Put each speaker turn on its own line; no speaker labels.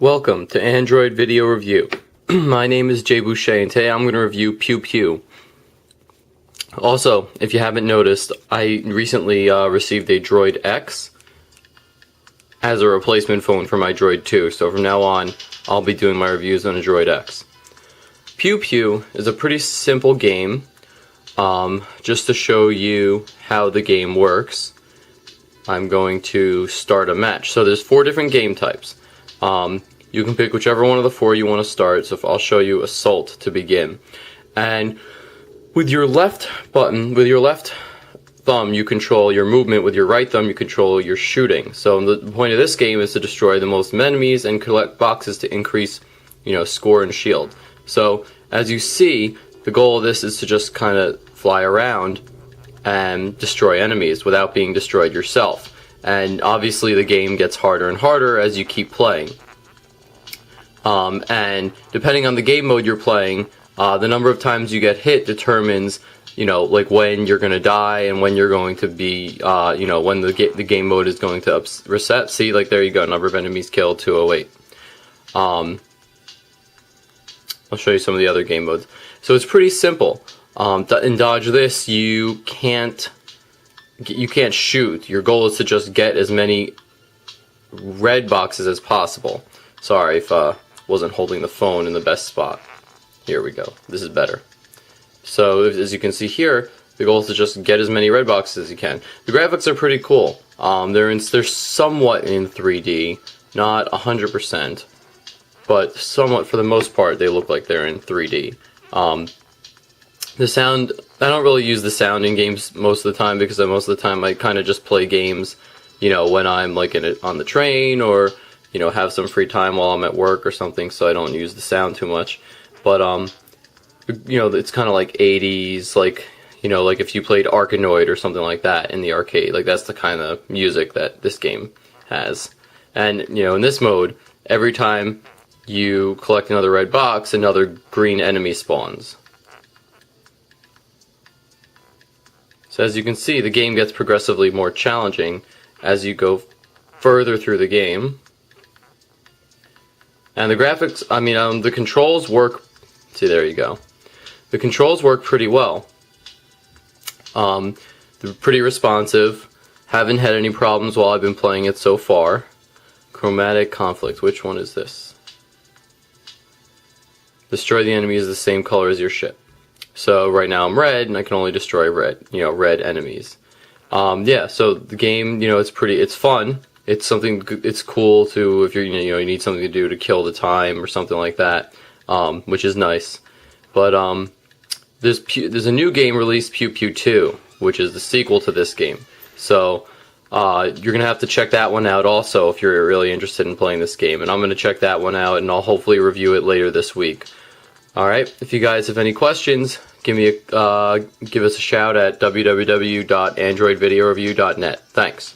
Welcome to Android Video Review. My name is Jay Boucher and today I'm going to review Pew Pew. Also, if you haven't noticed, I recently received a Droid X as a replacement phone for my Droid 2, so from now on I'll be doing my reviews on a Droid X. Pew Pew is a pretty simple game, just to show you how the game works. I'm going to start a match. So there's 4 different game types. You can pick whichever one of the 4 you want to start, so I'll show you Assault to begin. And with your left button, with your left thumb, you control your movement. With your right thumb, you control your shooting. So the point of this game is to destroy the most enemies and collect boxes to increase, score and shield. So as you see, the goal of this is to just kind of fly around and destroy enemies without being destroyed yourself. And obviously the game gets harder and harder as you keep playing. And depending on the game mode you're playing, the number of times you get hit determines, like when you're going to die and when you're going to be, when the game mode is going to reset. See, like there you go, number of enemies killed, 208. I'll show you some of the other game modes. So it's pretty simple. In Dodge This, you can't shoot. Your goal is to just get as many red boxes as possible. Sorry if wasn't holding the phone in the best spot. Here we go. This is better. So as you can see here, the goal is to just get as many red boxes as you can. The graphics are pretty cool. They're somewhat in 3D, not 100%, but somewhat for the most part they look like they're in 3D. The sound, I don't really use the sound in games most of the time because most of the time I kind of just play games, when I'm like on the train or have some free time while I'm at work or something, so I don't use the sound too much. But it's kind of like 80s, like if you played Arkanoid or something like that in the arcade, like that's the kind of music that this game has. And in this mode, every time you collect another red box, another green enemy spawns. So as you can see, the game gets progressively more challenging as you go further through the game. And the graphics, the controls work. See, there you go. The controls work pretty well. They're pretty responsive. Haven't had any problems while I've been playing it so far. Chromatic conflict. Which one is this? Destroy the enemies the same color as your ship. So right now I'm red, and I can only destroy red enemies. Yeah. So the game, it's fun. It's cool to, if you need something to do to kill the time or something like that, which is nice. But there's a new game released, Pew Pew 2, which is the sequel to this game. So you're gonna have to check that one out also if you're really interested in playing this game. And I'm gonna check that one out, and I'll hopefully review it later this week. All right. If you guys have any questions, give us a shout at www.androidvideoreview.net. Thanks.